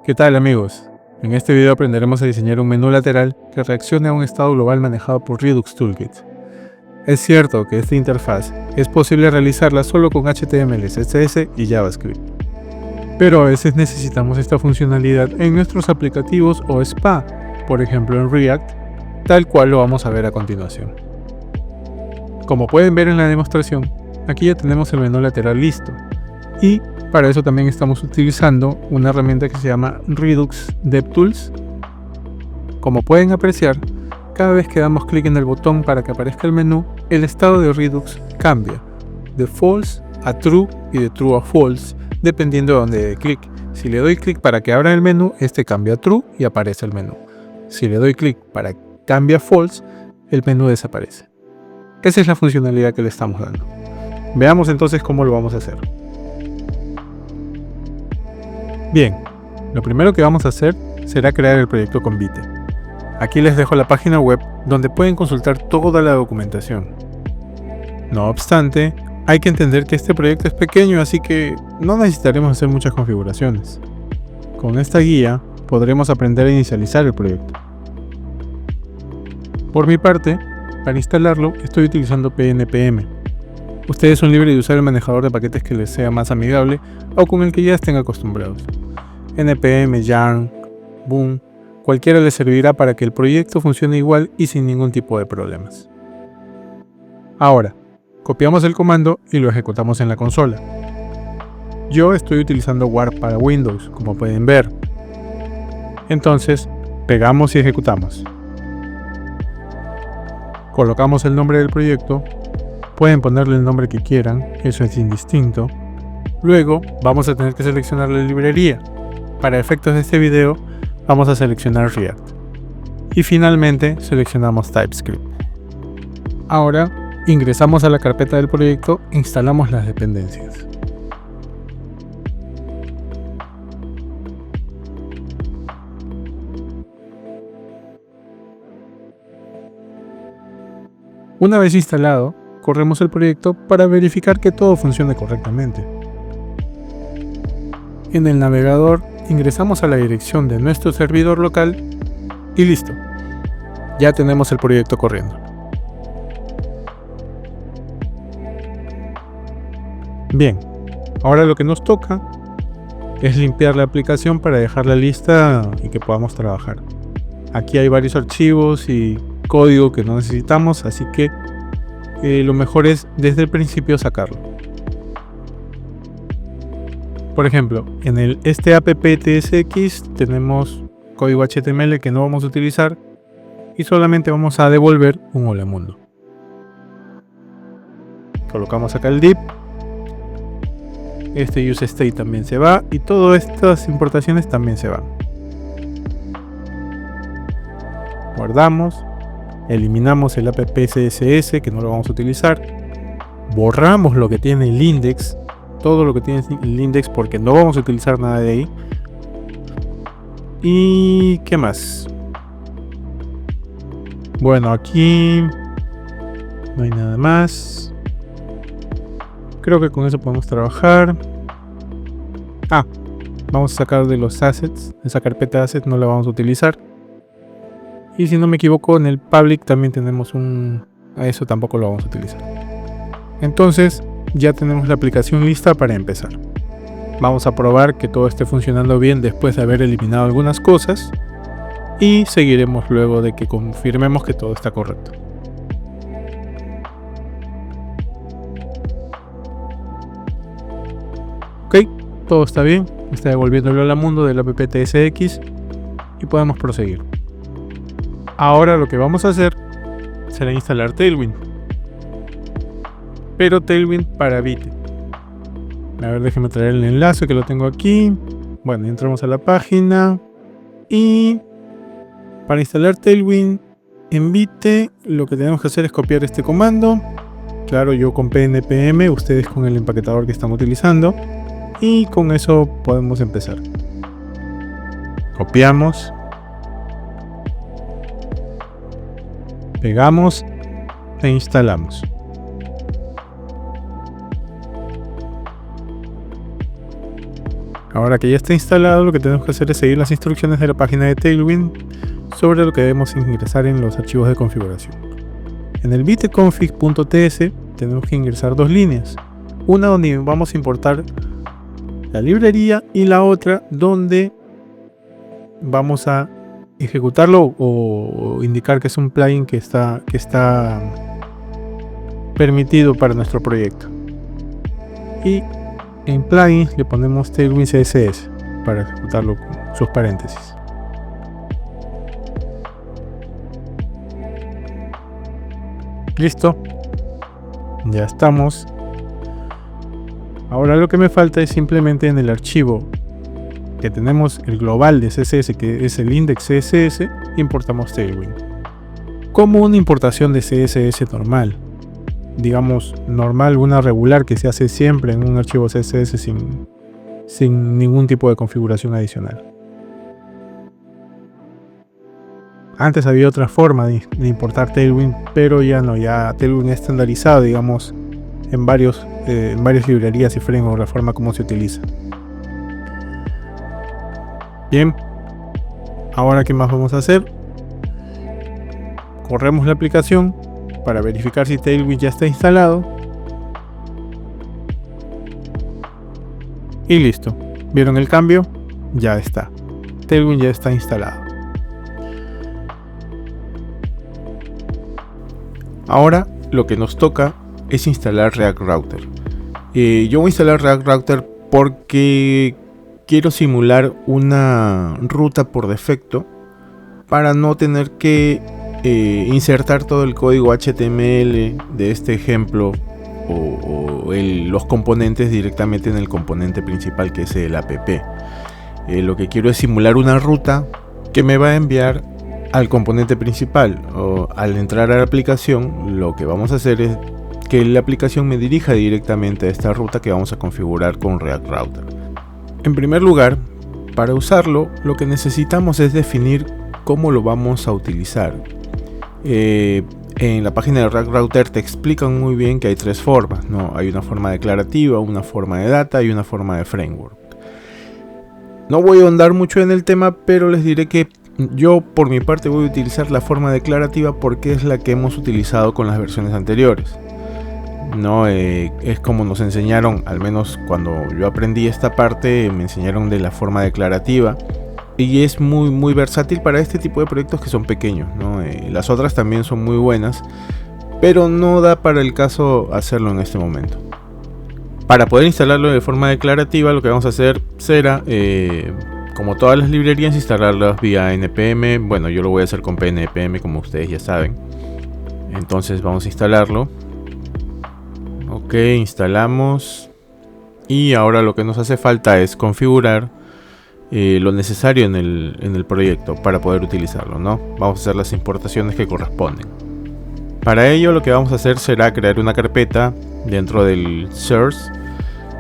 ¿Qué tal amigos? En este video aprenderemos a diseñar un menú lateral que reaccione a un estado global manejado por Redux Toolkit. Es cierto que esta interfaz es posible realizarla solo con HTML, CSS y JavaScript, pero a veces necesitamos esta funcionalidad en nuestros aplicativos o SPA, por ejemplo en React, tal cual lo vamos a ver a continuación. Como pueden ver en la demostración, aquí ya tenemos el menú lateral listo, y para eso también estamos utilizando una herramienta que se llama Redux DevTools. Como pueden apreciar, cada vez que damos clic en el botón para que aparezca el menú, el estado de Redux cambia de false a true y de true a false, dependiendo de donde dé clic. Si le doy clic para que abra el menú, este cambia a true y aparece el menú. Si le doy clic para que cambie a false, el menú desaparece. Esa es la funcionalidad que le estamos dando. Veamos entonces cómo lo vamos a hacer. Bien, lo primero que vamos a hacer será crear el proyecto con Vite. Aquí les dejo la página web donde pueden consultar toda la documentación. No obstante, hay que entender que este proyecto es pequeño, así que no necesitaremos hacer muchas configuraciones. Con esta guía podremos aprender a inicializar el proyecto. Por mi parte, para instalarlo estoy utilizando PNPM. Ustedes son libres de usar el manejador de paquetes que les sea más amigable o con el que ya estén acostumbrados. NPM, Yarn, Boom, cualquiera les servirá para que el proyecto funcione igual y sin ningún tipo de problemas. Ahora, copiamos el comando y lo ejecutamos en la consola. Yo estoy utilizando Warp para Windows, como pueden ver. Entonces, pegamos y ejecutamos. Colocamos el nombre del proyecto. Pueden ponerle el nombre que quieran, eso es indistinto. Luego vamos a tener que seleccionar la librería. Para efectos de este video vamos a seleccionar React. Y finalmente seleccionamos TypeScript. Ahora ingresamos a la carpeta del proyecto e instalamos las dependencias. Una vez instalado, corremos el proyecto para verificar que todo funcione correctamente. En el navegador ingresamos a la dirección de nuestro servidor local y listo. Ya tenemos el proyecto corriendo. Bien, ahora lo que nos toca es limpiar la aplicación para dejarla lista y que podamos trabajar. Aquí hay varios archivos y código que no necesitamos, así que lo mejor es desde el principio sacarlo. Por ejemplo, en este app.tsx tenemos código HTML que no vamos a utilizar y solamente vamos a devolver un hola mundo. Colocamos acá el div. Este useState también se va y todas estas importaciones también se van. Guardamos. Eliminamos el app.css que no lo vamos a utilizar. Borramos lo que tiene el index. Todo lo que tiene el index porque no vamos a utilizar nada de ahí. ¿Y qué más? Bueno, aquí no hay nada más. Creo que con eso podemos trabajar. Vamos a sacar de los assets. Esa carpeta de assets no la vamos a utilizar. Y si no me equivoco, en el public también tenemos a eso tampoco lo vamos a utilizar. Entonces, ya tenemos la aplicación lista para empezar. Vamos a probar que todo esté funcionando bien después de haber eliminado algunas cosas. Y seguiremos luego de que confirmemos que todo está correcto. Ok, todo está bien. Está devolviéndolo al mundo del app.tsx y podemos proseguir. Ahora lo que vamos a hacer será instalar Tailwind. Pero Tailwind para Vite. A ver, déjenme traer el enlace que lo tengo aquí. Bueno, entramos a la página. Y para instalar Tailwind en Vite, lo que tenemos que hacer es copiar este comando. Claro, yo con PNPM, ustedes con el empaquetador que están utilizando. Y con eso podemos empezar. Copiamos. Pegamos e instalamos. Ahora que ya está instalado, lo que tenemos que hacer es seguir las instrucciones de la página de Tailwind sobre lo que debemos ingresar en los archivos de configuración. En el bitconfig.ts tenemos que ingresar dos líneas, una donde vamos a importar la librería y la otra donde vamos a ejecutarlo o indicar que es un plugin que está permitido para nuestro proyecto. Y en plugins le ponemos Tailwind CSS para ejecutarlo con sus paréntesis. Listo, ya estamos. Ahora lo que me falta es simplemente en el archivo que tenemos el global de CSS, que es el index CSS, importamos Tailwind como una importación de CSS normal, digamos normal, una regular que se hace siempre en un archivo CSS sin ningún tipo de configuración adicional. Antes había otra forma de importar Tailwind, pero ya no, ya Tailwind es estandarizado, digamos, en varias librerías y frameworks, la forma como se utiliza. Bien, ahora ¿qué más vamos a hacer? Corremos la aplicación para verificar si Tailwind ya está instalado. Y listo, ¿vieron el cambio? Ya está, Tailwind ya está instalado. Ahora lo que nos toca es instalar React Router. Yo voy a instalar React Router porque quiero simular una ruta por defecto para no tener que insertar todo el código HTML de este ejemplo o los componentes directamente en el componente principal, que es el app. Lo que quiero es simular una ruta que me va a enviar al componente principal. Al entrar a la aplicación, lo que vamos a hacer es que la aplicación me dirija directamente a esta ruta que vamos a configurar con React Router. En primer lugar, para usarlo, lo que necesitamos es definir cómo lo vamos a utilizar. En la página de React Router te explican muy bien que hay tres formas, ¿no? Hay una forma declarativa, una forma de data y una forma de framework. No voy a ahondar mucho en el tema, pero les diré que yo por mi parte voy a utilizar la forma declarativa porque es la que hemos utilizado con las versiones anteriores. No, es como nos enseñaron, al menos cuando yo aprendí esta parte, me enseñaron de la forma declarativa y es muy versátil para este tipo de proyectos que son pequeños, ¿no? Las otras también son muy buenas, pero no da para el caso hacerlo en este momento. Para poder instalarlo de forma declarativa, lo que vamos a hacer será, como todas las librerías, instalarlas vía npm. Bueno, yo lo voy a hacer con pnpm, como ustedes ya saben. Entonces vamos a instalarlo. Ok, instalamos. Y ahora lo que nos hace falta es configurar lo necesario en el proyecto para poder utilizarlo, ¿no? Vamos a hacer las importaciones que corresponden. Para ello lo que vamos a hacer será crear una carpeta dentro del source,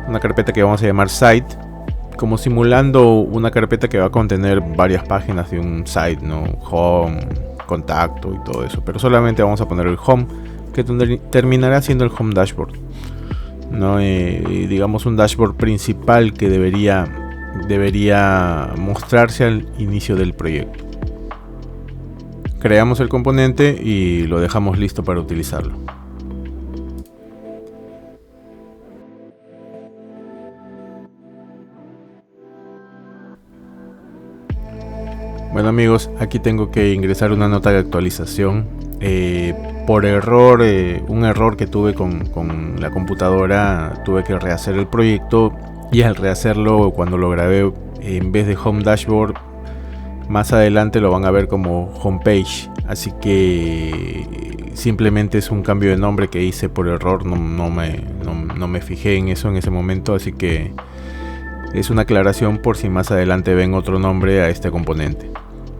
una carpeta que vamos a llamar site, como simulando una carpeta que va a contener varias páginas de un site, ¿no? Home, contacto y todo eso, pero solamente vamos a poner el home, que terminará siendo el home dashboard, ¿no? Digamos un dashboard principal que debería mostrarse al inicio del proyecto. Creamos el componente y lo dejamos listo para utilizarlo. Bueno amigos, aquí tengo que ingresar una nota de actualización. Por error, un error que tuve con la computadora, tuve que rehacer el proyecto y al rehacerlo, cuando lo grabé, en vez de Home Dashboard, más adelante lo van a ver como Homepage. Así que simplemente es un cambio de nombre que hice por error, no me fijé en eso en ese momento, así que es una aclaración por si más adelante ven otro nombre a este componente.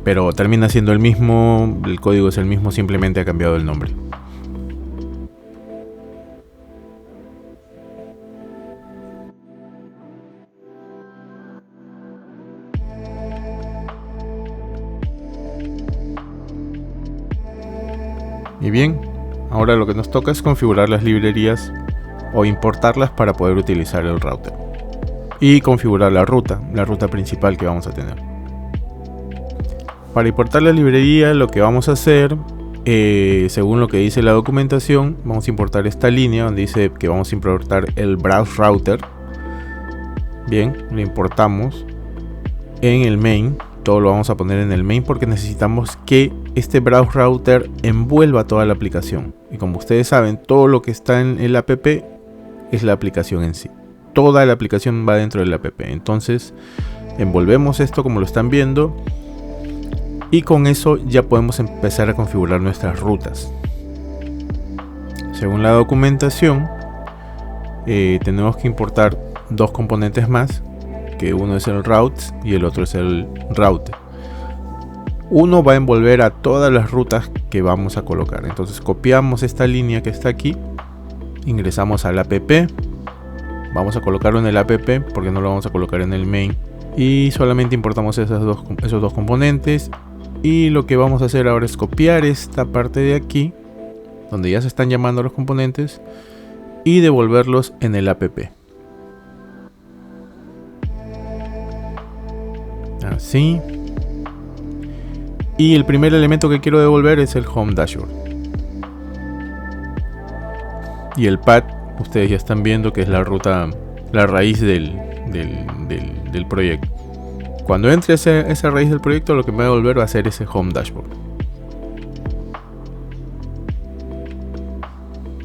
Pero termina siendo el mismo, el código es el mismo, simplemente ha cambiado el nombre. Y bien, ahora lo que nos toca es configurar las librerías o importarlas para poder utilizar el router. y configurar la ruta principal que vamos a tener. Para importar la librería, lo que vamos a hacer, según lo que dice la documentación, vamos a importar esta línea donde dice que vamos a importar el browse router. Bien, lo importamos en el main. Todo lo vamos a poner en el main porque necesitamos que este browse router envuelva toda la aplicación. Y como ustedes saben, todo lo que está en el app es la aplicación en sí. Toda la aplicación va dentro del app. Entonces envolvemos esto como lo están viendo. Y con eso ya podemos empezar a configurar nuestras rutas. Según la documentación, tenemos que importar dos componentes más, que uno es el routes y el otro es el router. Uno va a envolver a todas las rutas que vamos a colocar. Entonces copiamos esta línea que está aquí, ingresamos al app, vamos a colocarlo en el app porque no lo vamos a colocar en el main, y solamente importamos esos dos componentes. Y lo que vamos a hacer ahora es copiar esta parte de aquí, donde ya se están llamando los componentes, y devolverlos en el app. Así. Y el primer elemento que quiero devolver es el Home Dashboard. Y el path, ustedes ya están viendo que es la ruta, la raíz del proyecto. Cuando entre esa raíz del proyecto, lo que me va a devolver va a ser ese Home Dashboard.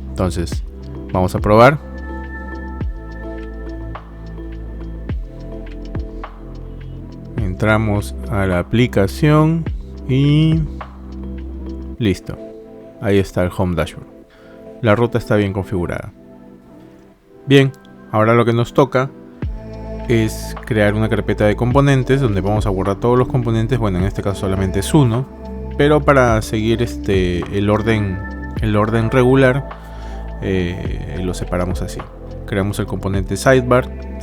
Entonces, vamos a probar. Entramos a la aplicación y listo. Ahí está el Home Dashboard. La ruta está bien configurada. Bien, ahora lo que nos toca es crear una carpeta de componentes donde vamos a guardar todos los componentes. Bueno, en este caso solamente es uno, pero para seguir el orden regular, lo separamos así. Creamos el componente sidebar.tsx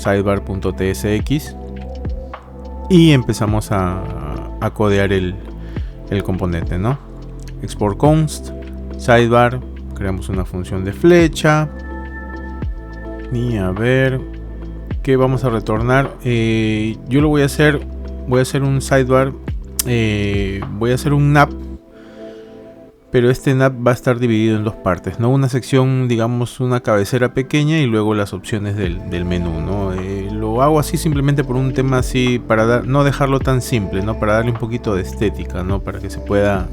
y empezamos a codear el componente, ¿no? Export const sidebar, creamos una función de flecha y a ver que vamos a retornar. Yo lo voy a hacer un sidebar, voy a hacer un nav, pero este nav va a estar dividido en dos partes, ¿no? Una sección, digamos, una cabecera pequeña y luego las opciones del menú, ¿no? Lo hago así simplemente por un tema así, para no dejarlo tan simple, ¿no? Para darle un poquito de estética, ¿no? Para que se pueda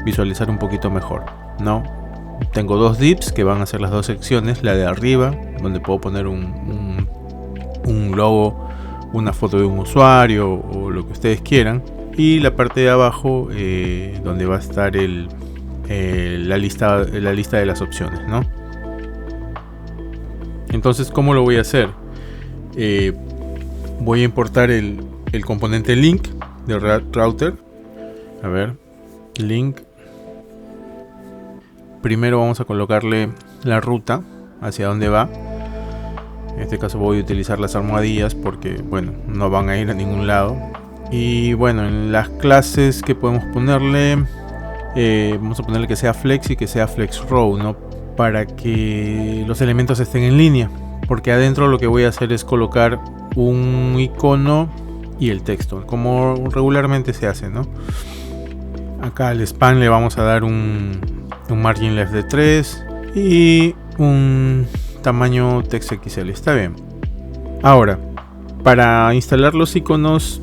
visualizar un poquito mejor, ¿no? Tengo dos divs que van a ser las dos secciones, la de arriba, donde puedo poner un logo, una foto de un usuario o lo que ustedes quieran, y la parte de abajo donde va a estar la lista de las opciones, ¿no? Entonces, ¿cómo lo voy a hacer? Voy a importar el componente link de router. A ver, link. Primero vamos a colocarle la ruta hacia dónde va. En este caso voy a utilizar las almohadillas porque, bueno, no van a ir a ningún lado. Y bueno, en las clases que podemos ponerle, vamos a ponerle que sea flex y que sea flex row, ¿no? Para que los elementos estén en línea. Porque adentro lo que voy a hacer es colocar un icono y el texto, como regularmente se hace, ¿no? Acá al span le vamos a dar un margin left de 3 y un tamaño text XL. Está bien. Ahora, para instalar los iconos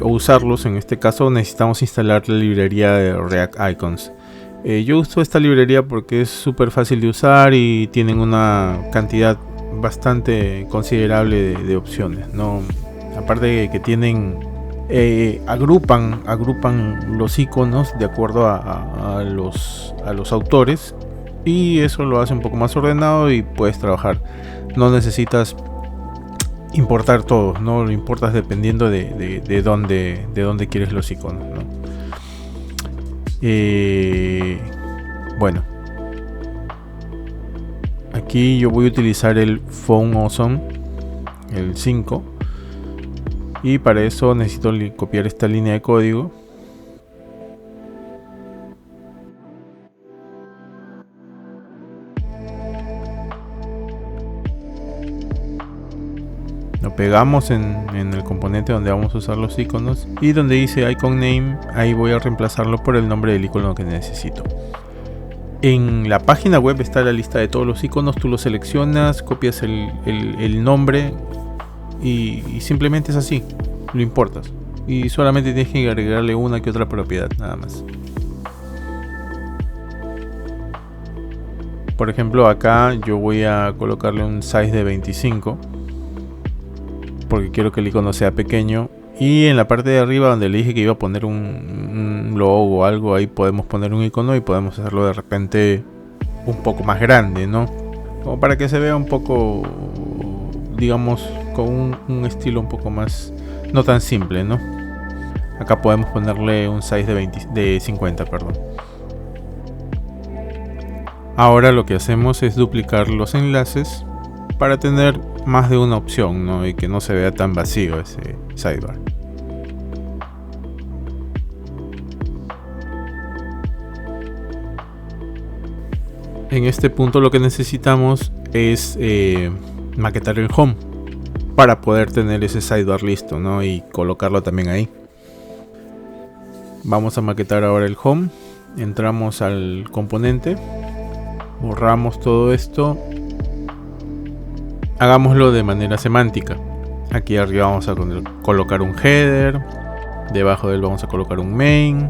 o usarlos, en este caso necesitamos instalar la librería de React Icons. Yo uso esta librería porque es súper fácil de usar y tienen una cantidad bastante considerable de opciones, ¿no? Aparte de que tienen agrupan los iconos de acuerdo a los autores, y eso lo hace un poco más ordenado y puedes trabajar. No necesitas importar todo, no lo importas dependiendo de dónde quieres los iconos, ¿no? Bueno, aquí yo voy a utilizar el Phone Awesome, el 5, y para eso necesito copiar esta línea de código. lo pegamos en el componente donde vamos a usar los iconos, y donde dice icon name, ahí voy a reemplazarlo por el nombre del icono que necesito. En la página web está la lista de todos los iconos, tú los seleccionas, copias el nombre y simplemente es así, lo importas. Y solamente tienes que agregarle una que otra propiedad, nada más. Por ejemplo, acá yo voy a colocarle un size de 25 porque quiero que el icono sea pequeño. Y en la parte de arriba donde le dije que iba a poner un logo o algo, ahí podemos poner un icono y podemos hacerlo de repente un poco más grande, ¿no? Como para que se vea un poco, digamos, con un estilo un poco más, no tan simple, ¿no? Acá podemos ponerle un size de 50, perdón. Ahora lo que hacemos es duplicar los enlaces para tener más de una opción, ¿no? Y que no se vea tan vacío ese sidebar. En este punto lo que necesitamos es maquetar el home para poder tener ese sidebar listo, ¿no? Y colocarlo también ahí. Vamos a maquetar ahora el home. Entramos al componente, borramos todo esto. Hagámoslo de manera semántica. Aquí arriba vamos a colocar un header, debajo de él vamos a colocar un main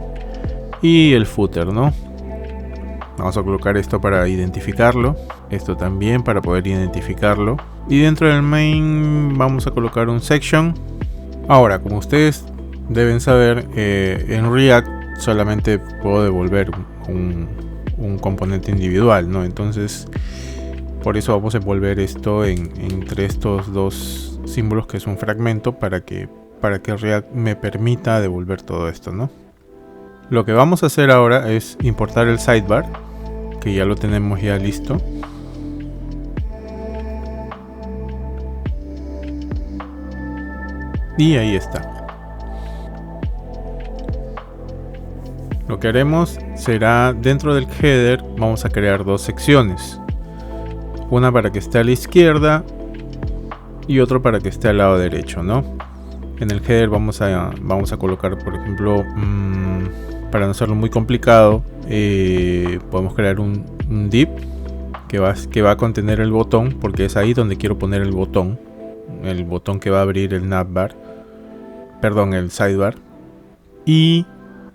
y el footer, ¿no? Vamos a colocar esto para identificarlo, esto también para poder identificarlo, y dentro del main vamos a colocar un section. Ahora, como ustedes deben saber, en React solamente puedo devolver un componente individual, ¿no? Entonces por eso vamos a envolver esto entre estos dos símbolos, que es un fragmento, para que React me permita devolver todo esto, ¿no? Lo que vamos a hacer ahora es importar el sidebar, que ya lo tenemos ya listo. Y ahí está. Lo que haremos será, dentro del header vamos a crear dos secciones. Una para que esté a la izquierda y otro para que esté al lado derecho, ¿no? En el header vamos a colocar, por ejemplo, para no hacerlo muy complicado, podemos crear un div que va a contener el botón, porque es ahí donde quiero poner el botón que va a abrir el navbar, perdón, el sidebar. Y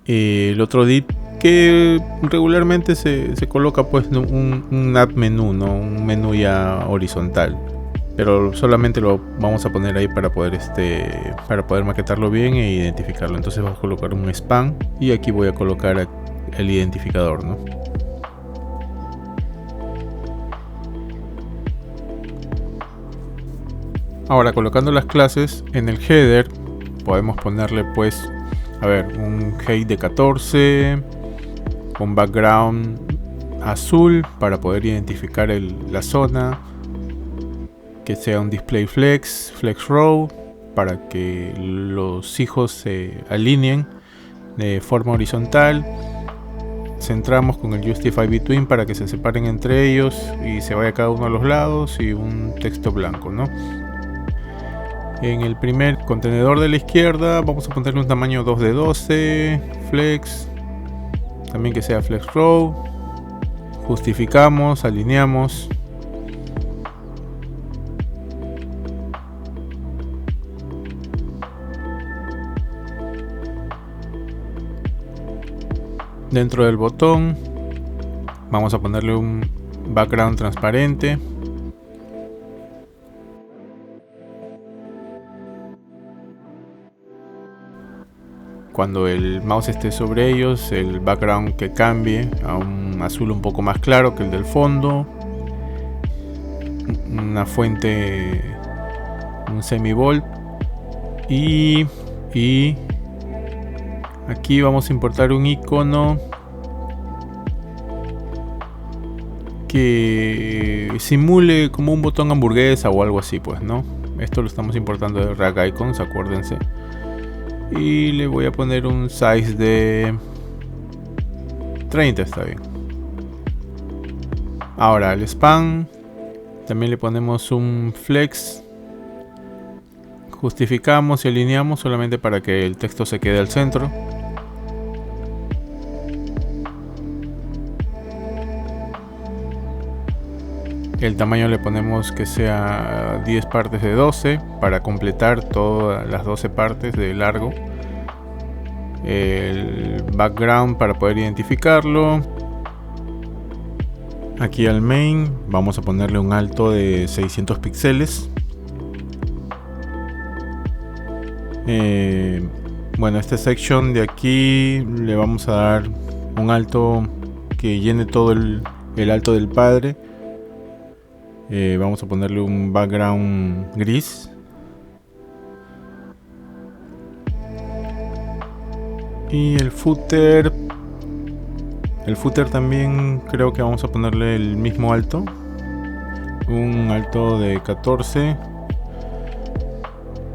el otro div que regularmente se coloca, pues, un nav menú, ¿no? Un menú ya horizontal, pero solamente lo vamos a poner ahí para poder maquetarlo bien e identificarlo. Entonces vamos a colocar un span y aquí voy a colocar el identificador, ¿no? Ahora, colocando las clases en el header, podemos ponerle, pues, a ver, un height de 14 con background azul para poder identificar la zona, que sea un display flex row para que los hijos se alineen de forma horizontal. Centramos con el justify between para que se separen entre ellos y se vaya cada uno a los lados, y un texto blanco, ¿no? En el primer contenedor de la izquierda vamos a ponerle un tamaño 2 de 12, flex, también que sea flex row. Justificamos, alineamos. Dentro del botón vamos a ponerle un background transparente. Cuando el mouse esté sobre ellos, el background que cambie a un azul un poco más claro que el del fondo. Una fuente, un semibold. Y aquí vamos a importar un icono que simule como un botón hamburguesa o algo así, pues, ¿no? Esto lo estamos importando de React Icons, acuérdense. Y le voy a poner un size de 30, está bien. Ahora al span también le ponemos un flex Justificamos y alineamos solamente para que el texto se quede al centro. El tamaño le ponemos que sea 10 partes de 12 para completar todas las 12 partes de largo. El background para poder identificarlo. Aquí al main vamos a ponerle un alto de 600 píxeles. Bueno, esta section de aquí le vamos a dar un alto que llene todo el alto del padre. Vamos a ponerle un background gris. Y el footer también creo que vamos a ponerle el mismo alto. Un alto de 14.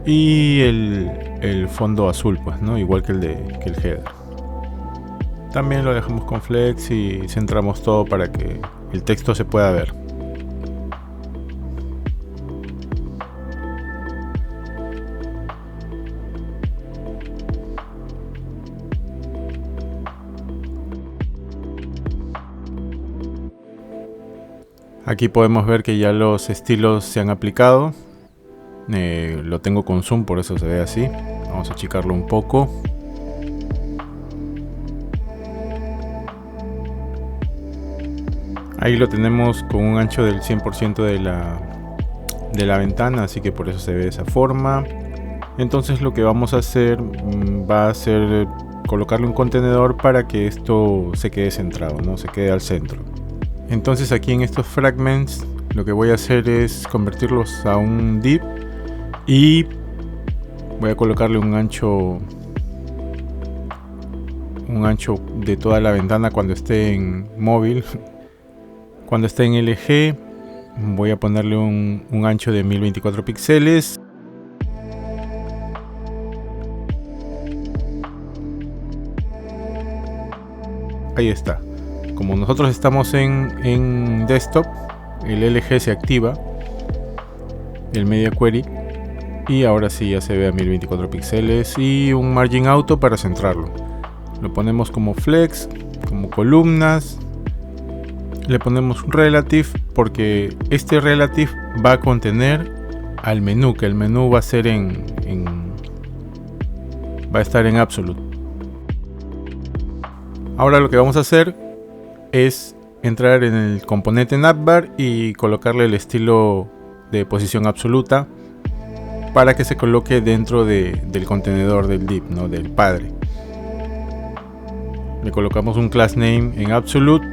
Y el fondo azul, pues, ¿no? Igual que el header. También lo dejamos con flex y centramos todo para que el texto se pueda ver. Aquí podemos ver que ya los estilos se han aplicado. Lo tengo con zoom, por eso se ve así. Vamos a achicarlo un poco. Ahí lo tenemos con un ancho del 100% de la ventana, así que por eso se ve de esa forma. Entonces lo que vamos a hacer va a ser colocarle un contenedor para que esto se quede centrado, ¿no? Se quede al centro. Entonces aquí en estos fragments lo que voy a hacer es convertirlos a un div y voy a colocarle un ancho de toda la ventana cuando esté en móvil. Cuando esté en LG voy a ponerle un ancho de 1024 píxeles. Ahí está. Como nosotros estamos en desktop, el LG se activa, el media query, y ahora sí ya se ve a 1024 píxeles y un margin auto para centrarlo. Lo ponemos como flex, como columnas. Le ponemos un relative porque este relative va a contener al menú, que el menú va a ser va a estar en absolute. Ahora lo que vamos a hacer es entrar en el componente navbar y colocarle el estilo de posición absoluta para que se coloque dentro del contenedor del div, ¿no? Del padre. Le colocamos un class name en absolute,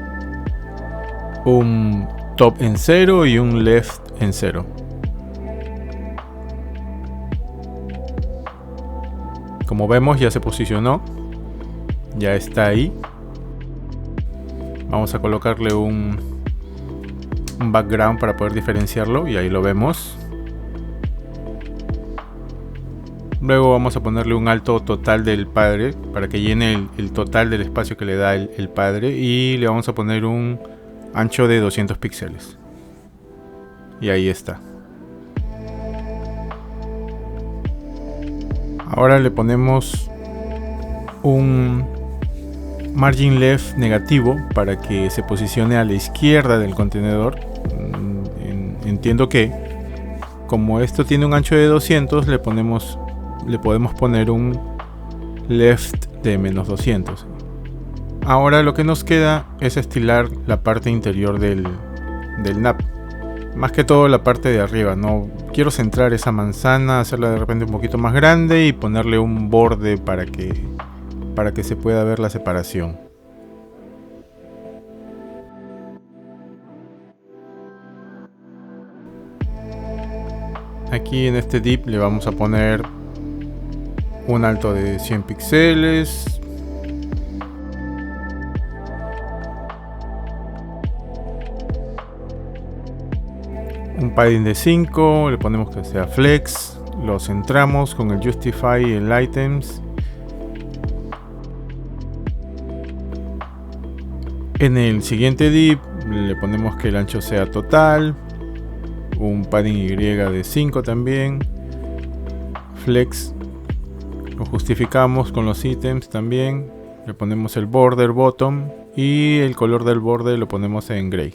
un top en 0 y un left en 0. Como vemos, ya se posicionó, ya está ahí. Vamos a colocarle un background para poder diferenciarlo y ahí lo vemos. Luego vamos a ponerle un alto total del padre para que llene el total del espacio que le da el padre, y le vamos a poner un ancho de 200 píxeles. Y ahí está. Ahora le ponemos un margin left negativo para que se posicione a la izquierda del contenedor. Entiendo que como esto tiene un ancho de 200, le podemos poner un left de menos 200. Ahora lo que nos queda es estilar la parte interior del nav, más que todo la parte de arriba. No quiero centrar esa manzana, hacerla de repente un poquito más grande y ponerle un borde para que se pueda ver la separación. Aquí en este div le vamos a poner un alto de 100 píxeles, un padding de 5, le ponemos que sea flex, lo centramos con el justify y el items. En el siguiente div le ponemos que el ancho sea total, un padding Y de 5 también, flex, lo justificamos con los ítems también, le ponemos el border bottom y el color del borde lo ponemos en gray.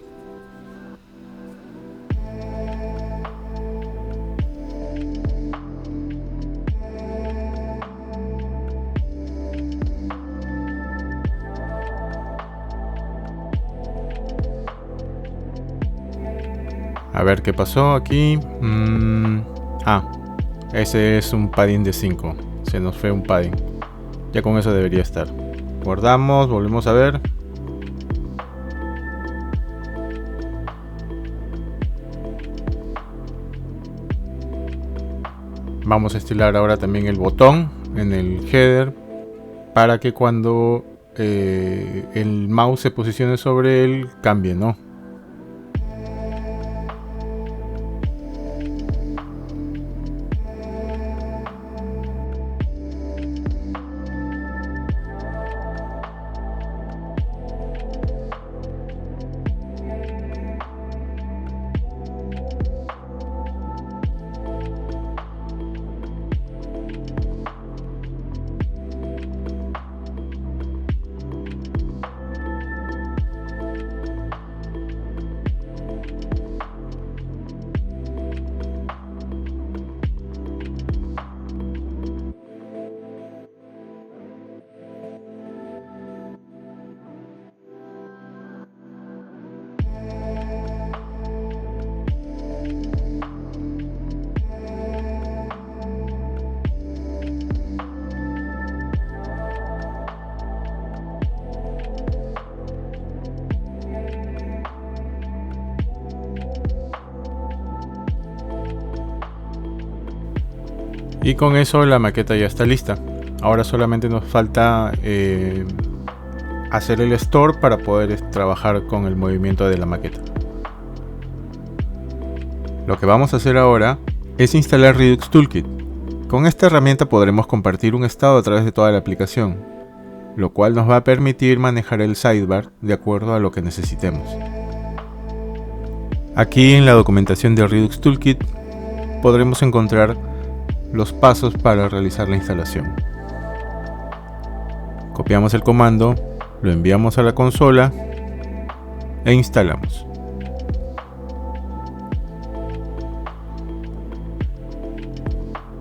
A ver qué pasó aquí. Ese es un padding de 5. Se nos fue un padding. Ya con eso debería estar. Guardamos, volvemos a ver. Vamos a estilar ahora también el botón en el header para que cuando el mouse se posicione sobre él cambie, ¿no? Y con eso la maqueta ya está lista. Ahora solamente nos falta hacer el store para poder trabajar con el movimiento de la maqueta. Lo que vamos a hacer ahora es instalar Redux Toolkit. Con esta herramienta podremos compartir un estado a través de toda la aplicación, lo cual nos va a permitir manejar el sidebar de acuerdo a lo que necesitemos. Aquí en la documentación de Redux Toolkit podremos encontrar los pasos para realizar la instalación. Copiamos el comando, lo enviamos a la consola e instalamos.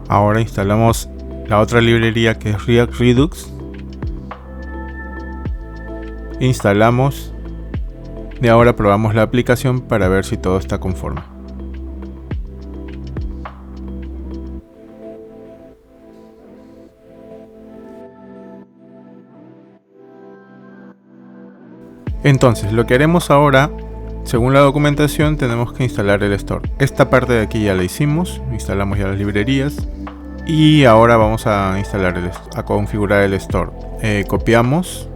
Ahora instalamos la otra librería que es React Redux. Instalamos y ahora probamos la aplicación para ver si todo está conforme. Entonces, lo que haremos ahora, según la documentación, tenemos que instalar el store. Esta parte de aquí ya la hicimos, instalamos ya las librerías y ahora vamos a configurar el store. Copiamos,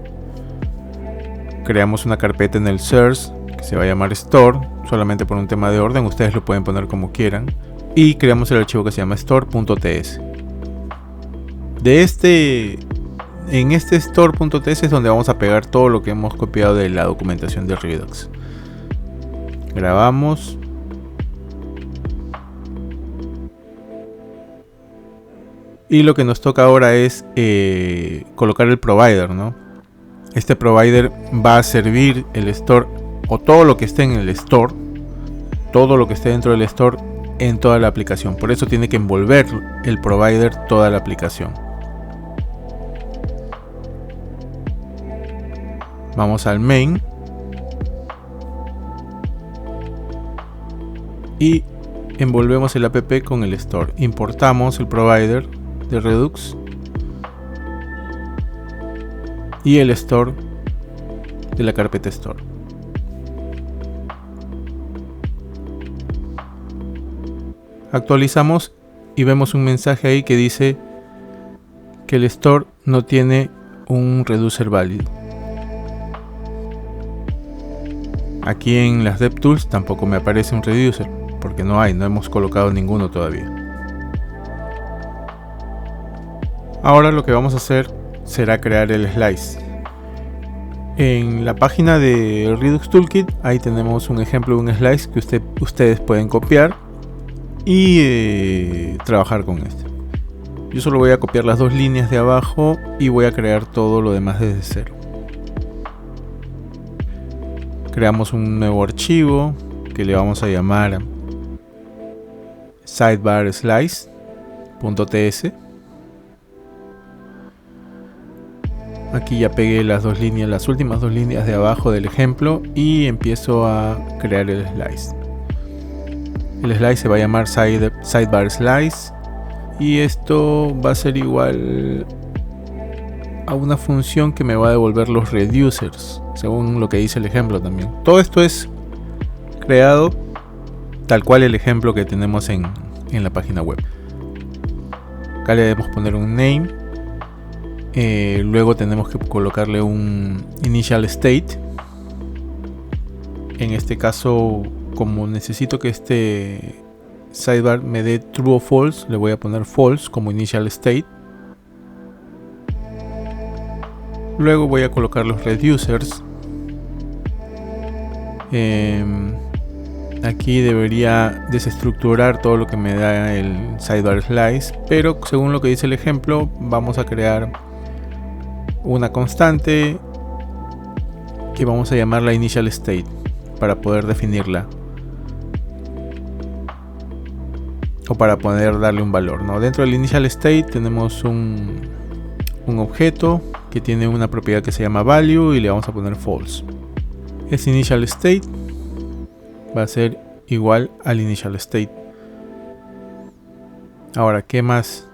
creamos una carpeta en el source que se va a llamar store, solamente por un tema de orden, ustedes lo pueden poner como quieran, y creamos el archivo que se llama store.ts. En este store.ts es donde vamos a pegar todo lo que hemos copiado de la documentación de Redux. Grabamos. Y lo que nos toca ahora es colocar el provider, ¿no? Este provider va a servir el store o todo lo que esté en el store, todo lo que esté dentro del store en toda la aplicación. Por eso tiene que envolver el provider toda la aplicación. Vamos al main y envolvemos el app con el store. Importamos el provider de Redux y el store de la carpeta store. Actualizamos y vemos un mensaje ahí que dice que el store no tiene un reducer válido. Aquí en las DevTools tampoco me aparece un reducer, porque no hemos colocado ninguno todavía. Ahora lo que vamos a hacer será crear el slice. En la página de Redux Toolkit, ahí tenemos un ejemplo de un slice que ustedes pueden copiar y trabajar con este. Yo solo voy a copiar las dos líneas de abajo y voy a crear todo lo demás desde cero. Creamos un nuevo archivo que le vamos a llamar sidebar slice.ts. Aquí ya pegué las últimas dos líneas de abajo del ejemplo y empiezo a crear el slice. El slice se va a llamar sidebar slice y esto va a ser igual a una función que me va a devolver los reducers, según lo que dice el ejemplo también. Todo esto es creado tal cual el ejemplo que tenemos en la página web. Acá le debemos poner un name. Luego tenemos que colocarle un initial state. En este caso, como necesito que este sidebar me dé true o false, le voy a poner false como initial state. Luego voy a colocar los reducers. Aquí debería desestructurar todo lo que me da el sidebar slice, pero según lo que dice el ejemplo, vamos a crear una constante que vamos a llamar la initial state para poder definirla o para poder darle un valor, ¿no? Dentro del initial state tenemos un objeto que tiene una propiedad que se llama value y le vamos a poner false. Ese initial state va a ser igual al initial state. Ahora, ¿qué más?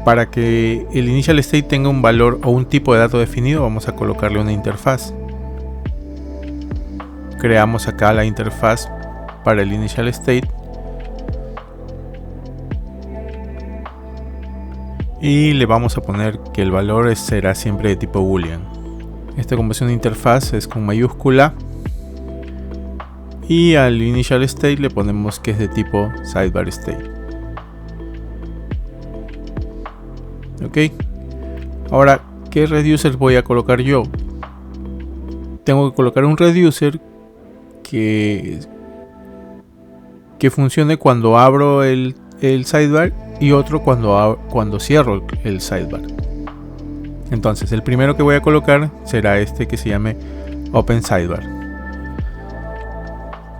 Para que el initial state tenga un valor o un tipo de dato definido, vamos a colocarle una interfaz. Creamos acá la interfaz para el initial state y le vamos a poner que el valor será siempre de tipo boolean. Esta conversión de interfaz es con mayúscula y al initial state le ponemos que es de tipo sidebar state. Ok, ahora ¿qué reducer voy a colocar yo? Tengo que colocar un reducer que funcione cuando abro el sidebar y otro cuando cierro el sidebar. Entonces el primero que voy a colocar será este que se llame Open Sidebar.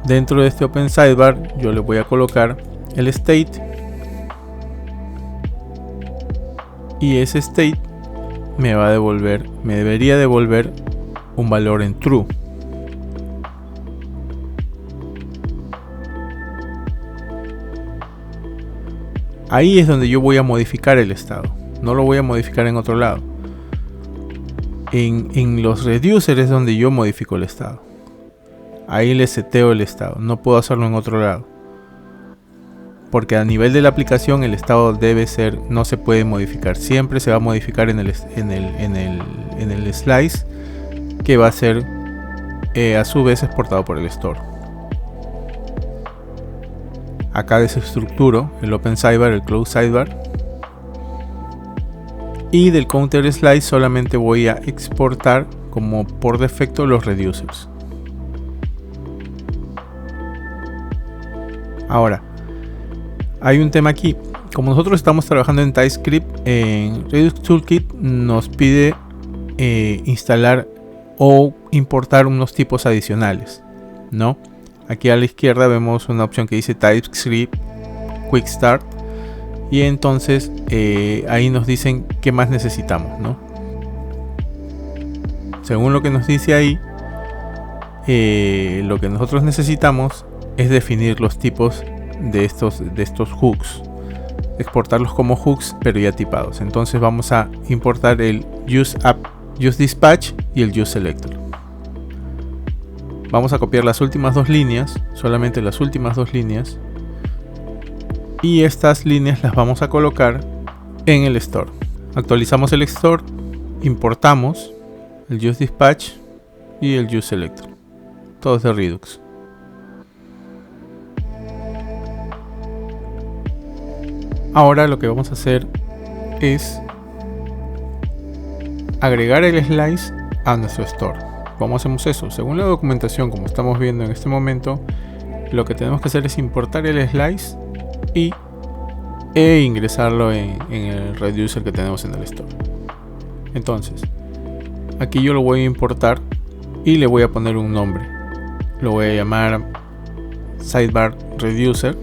Dentro de este Open Sidebar yo le voy a colocar el state y ese state me debería devolver un valor en true. Ahí es donde yo voy a modificar el estado, no lo voy a modificar en otro lado. En los reducers es donde yo modifico el estado. Ahí le seteo el estado, no puedo hacerlo en otro lado. Porque a nivel de la aplicación el estado debe ser, no se puede modificar, siempre se va a modificar en el slice, que va a ser a su vez exportado por el store. Acá desestructuro el Open Sidebar, el Close Sidebar, y del Counter Slice solamente voy a exportar como por defecto los reducers. Ahora, hay un tema aquí. Como nosotros estamos trabajando en TypeScript, en Redux Toolkit nos pide instalar o importar unos tipos adicionales, ¿no? Aquí a la izquierda vemos una opción que dice TypeScript Quick Start y entonces ahí nos dicen qué más necesitamos, ¿no? Según lo que nos dice ahí, lo que nosotros necesitamos es definir los tipos de estos hooks, exportarlos como hooks pero ya tipados. Entonces vamos a importar el useDispatch y el useSelector. Vamos a copiar las últimas dos líneas, solamente las últimas dos líneas, y estas líneas las vamos a colocar en el store. Actualizamos el store, importamos el useDispatch y el useSelector, todos de Redux. Ahora lo que vamos a hacer es agregar el slice a nuestro store. ¿Cómo hacemos eso? Según la documentación, como estamos viendo en este momento, lo que tenemos que hacer es importar el slice y e ingresarlo en el reducer que tenemos en el store. Entonces, aquí yo lo voy a importar y le voy a poner un nombre. Lo voy a llamar sidebar reducer.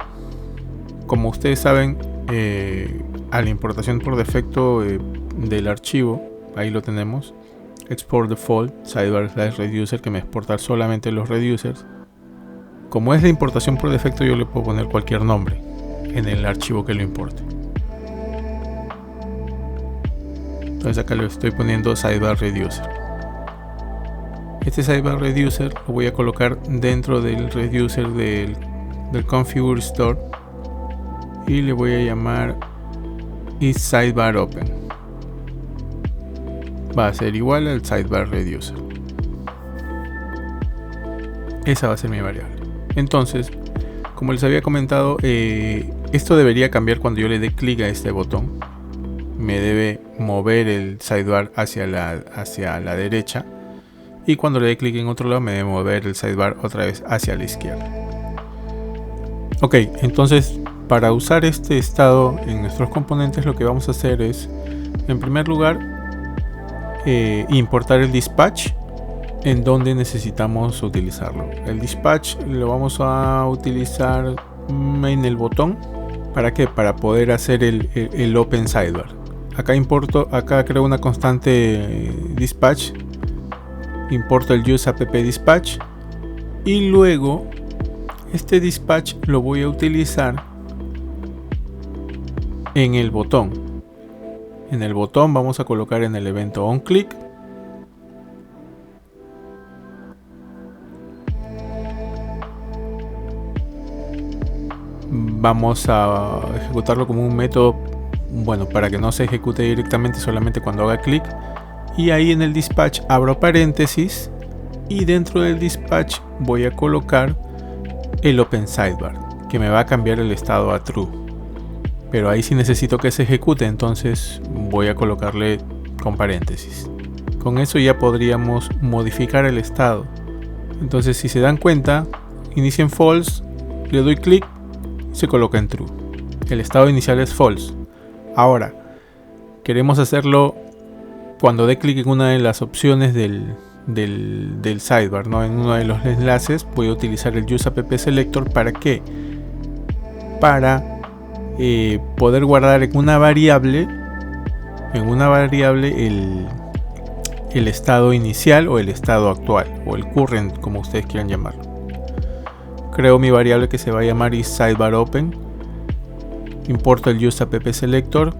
Como ustedes saben, a la importación por defecto del archivo, ahí lo tenemos, export default sidebar reducer, que me exporta solamente los reducers. Como es la importación por defecto, yo le puedo poner cualquier nombre en el archivo que lo importe. Entonces acá le estoy poniendo sidebar reducer. Este sidebar reducer lo voy a colocar dentro del reducer del configure store y le voy a llamar sidebar open. Va a ser igual al sidebar reducer. Esa va a ser mi variable. Entonces, como les había comentado, esto debería cambiar cuando yo le dé clic a este botón. Me debe mover el sidebar hacia la derecha, y cuando le dé clic en otro lado me debe mover el sidebar otra vez hacia la izquierda. Ok, entonces para usar este estado en nuestros componentes, lo que vamos a hacer es, en primer lugar, importar el dispatch en donde necesitamos utilizarlo. El dispatch lo vamos a utilizar en el botón. ¿Para qué? Para poder hacer el open sidebar. Acá creo una constante dispatch, importo el use app dispatch y luego este dispatch lo voy a utilizar en el botón. En el botón vamos a colocar en el evento onClick vamos a ejecutarlo como un método, bueno, para que no se ejecute directamente, solamente cuando haga clic. Y ahí en el dispatch abro paréntesis y dentro del dispatch voy a colocar el open sidebar, que me va a cambiar el estado a true. Pero ahí sí necesito que se ejecute, entonces voy a colocarle con paréntesis. Con eso ya podríamos modificar el estado. Entonces, si se dan cuenta, inicia en false, le doy clic y se coloca en true. El estado inicial es false. Ahora, queremos hacerlo cuando dé clic en una de las opciones del sidebar, ¿no? En uno de los enlaces voy a utilizar el use app selector. ¿Para qué? Para poder guardar en una variable el estado inicial o el estado actual, o el current, como ustedes quieran llamarlo. Creo mi variable que se va a llamar sidebar_open, importo el use app selector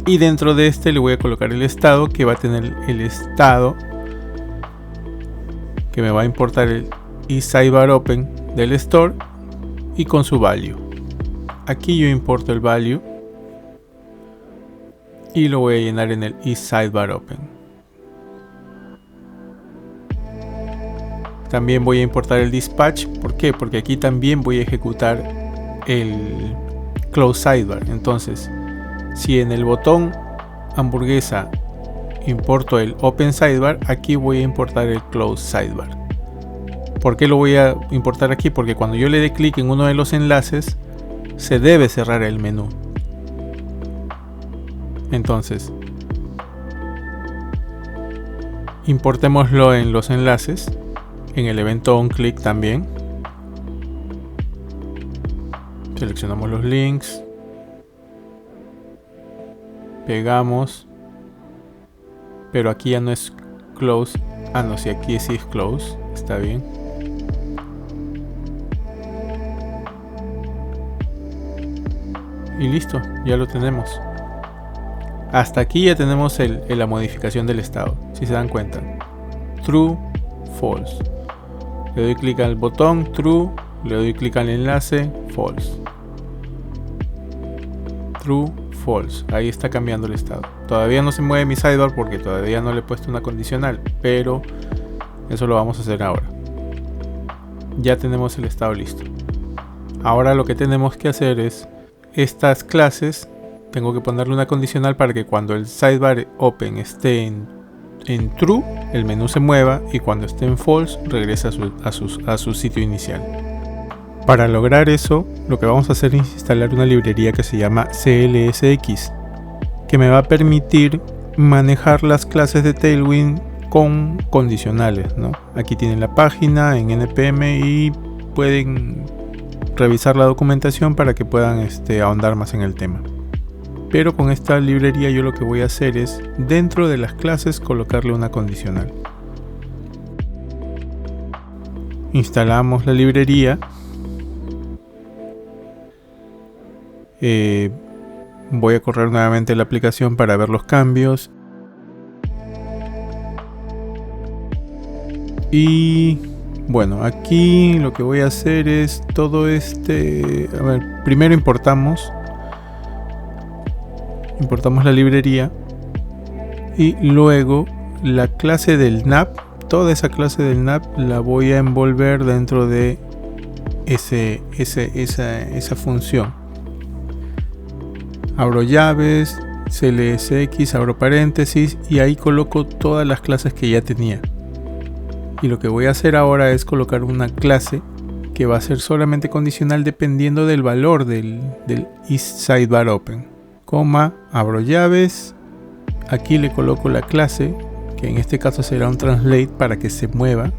y dentro de este le voy a colocar el estado, que va a tener el estado que me va a importar el sidebar_open del store y con su value. Aquí yo importo el value y lo voy a llenar en el sidebar_open. También voy a importar el dispatch. ¿Por qué? Porque aquí también voy a ejecutar el close sidebar. Entonces, si en el botón hamburguesa importo el open sidebar, aquí voy a importar el close sidebar. ¿Por qué lo voy a importar aquí? Porque cuando yo le dé clic en uno de los enlaces, se debe cerrar el menú. Entonces, importémoslo en los enlaces, en el evento onClick también. Seleccionamos los links, pegamos, pero aquí ya no es close. Ah, no, si aquí sí es close, está bien. Y listo, ya lo tenemos. Hasta aquí ya tenemos la modificación del estado. Si se dan cuenta, true, false. Le doy clic al botón, true. Le doy clic al enlace, false. True, false. Ahí está cambiando el estado. Todavía no se mueve mi sidebar porque todavía no le he puesto una condicional, pero eso lo vamos a hacer ahora. Ya tenemos el estado listo. Ahora lo que tenemos que hacer es, estas clases tengo que ponerle una condicional para que cuando el sidebar open esté en true, el menú se mueva, y cuando esté en false regrese a su sitio inicial. Para lograr eso, lo que vamos a hacer es instalar una librería que se llama CLSX, que me va a permitir manejar las clases de Tailwind con condicionales, ¿no? Aquí tienen la página en npm y pueden revisar la documentación para que puedan ahondar más en el tema. Pero con esta librería yo lo que voy a hacer es, dentro de las clases, colocarle una condicional. Instalamos la librería. Voy a correr nuevamente la aplicación para ver los cambios. Y bueno, aquí lo que voy a hacer es todo a ver, primero importamos la librería y luego la clase del nav, toda esa clase del nav la voy a envolver dentro de esa función. Abro llaves, CLSX, abro paréntesis y ahí coloco todas las clases que ya tenía. Y lo que voy a hacer ahora es colocar una clase que va a ser solamente condicional dependiendo del valor del isSidebarOpen. Coma, abro llaves, aquí le coloco la clase, que en este caso será un translate para que se mueva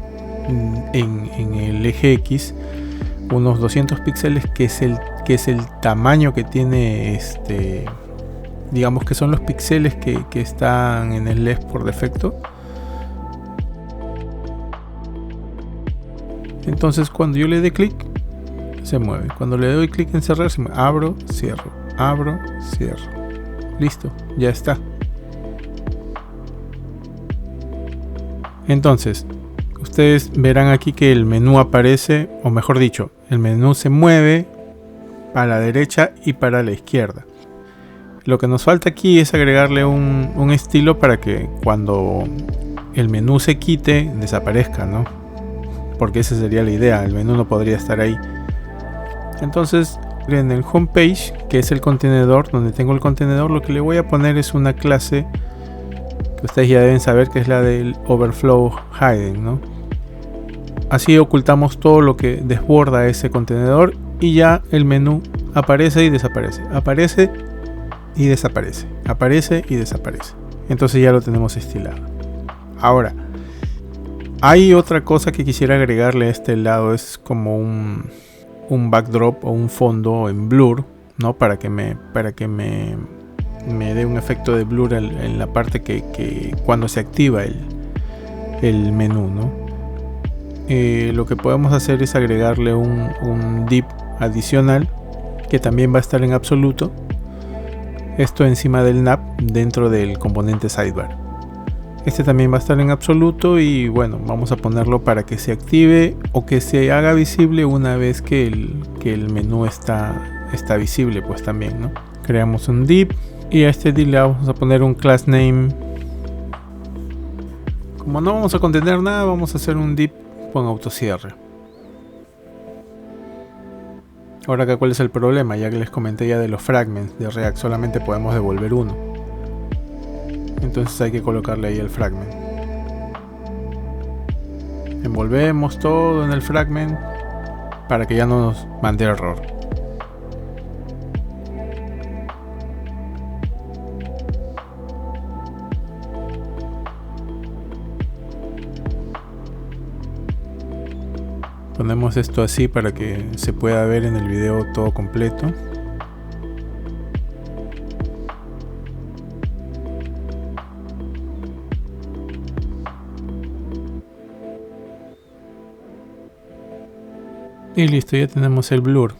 en el eje X, unos 200 píxeles, que es el tamaño que tiene digamos que son los píxeles que están en el left por defecto. Entonces cuando yo le dé clic se mueve, cuando le doy clic en cerrar se mueve. Abro, cierro, abro, cierro, listo, ya está. Entonces ustedes verán aquí que el menú aparece, o mejor dicho, el menú se mueve a la derecha y para la izquierda. Lo que nos falta aquí es agregarle un estilo para que cuando el menú se quite desaparezca, ¿no? Porque esa sería la idea, el menú no podría estar ahí. Entonces en el homepage, que es el contenedor, donde tengo el contenedor, lo que le voy a poner es una clase que ustedes ya deben saber, que es la del overflow hidden, ¿no? Así ocultamos todo lo que desborda ese contenedor y ya el menú aparece y desaparece, aparece y desaparece, aparece y desaparece. Entonces ya lo tenemos estilado. Ahora, hay otra cosa que quisiera agregarle a este lado, es como un backdrop o un fondo en blur, ¿no? Para que me dé un efecto de blur en la parte que cuando se activa el menú, ¿no? Lo que podemos hacer es agregarle un div adicional que también va a estar en absoluto, esto encima del nav dentro del componente sidebar. Este también va a estar en absoluto y bueno, vamos a ponerlo para que se active o que se haga visible una vez que el menú está visible, pues también, ¿no? Creamos un div y a este div le vamos a poner un class name. Como no vamos a contener nada, vamos a hacer un div con autocierre. Ahora acá, ¿cuál es el problema? Ya que les comenté ya de los fragments de React, solamente podemos devolver uno. Entonces hay que colocarle ahí el fragment. Envolvemos todo en el fragment para que ya no nos mande error. Ponemos esto así para que se pueda ver en el video todo completo. Y listo, ya tenemos el blur.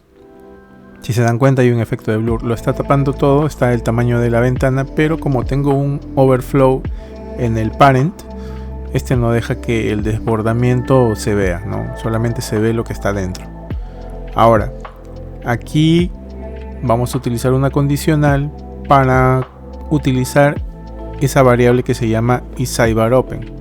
Si se dan cuenta hay un efecto de blur. Lo está tapando todo, está el tamaño de la ventana, pero como tengo un overflow en el parent, este no deja que el desbordamiento se vea, ¿no? Solamente se ve lo que está dentro. Ahora, aquí vamos a utilizar una condicional para utilizar esa variable que se llama isSidebarOpen.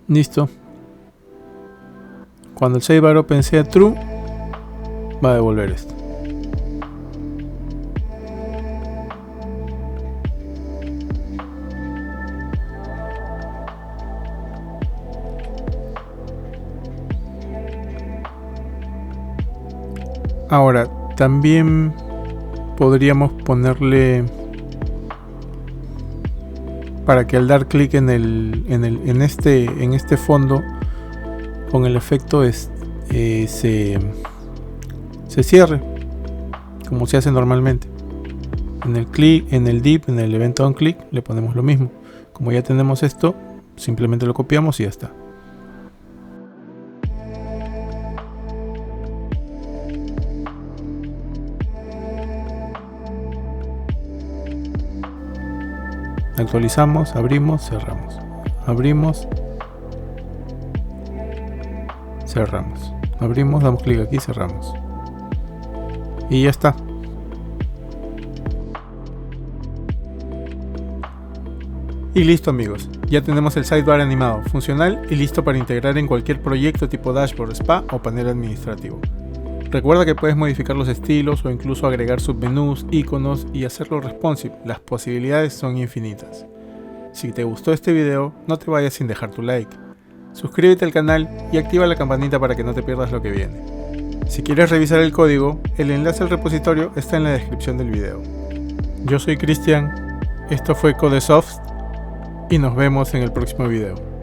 Listo. Cuando el save open sea true, va a devolver esto. Ahora, también podríamos ponerle para que al dar clic en este fondo con el efecto se cierre como se hace normalmente. En el clic, en el div, en el event on click le ponemos lo mismo. Como ya tenemos esto, simplemente lo copiamos y ya está. Actualizamos, abrimos, cerramos. Abrimos, cerramos. Abrimos, damos clic aquí, cerramos. Y ya está. Y listo amigos, ya tenemos el sidebar animado, funcional y listo para integrar en cualquier proyecto tipo dashboard, spa o panel administrativo. Recuerda que puedes modificar los estilos o incluso agregar submenús, iconos y hacerlo responsive, las posibilidades son infinitas. Si te gustó este video, no te vayas sin dejar tu like. Suscríbete al canal y activa la campanita para que no te pierdas lo que viene. Si quieres revisar el código, el enlace al repositorio está en la descripción del video. Yo soy Cristian, esto fue Codesoft y nos vemos en el próximo video.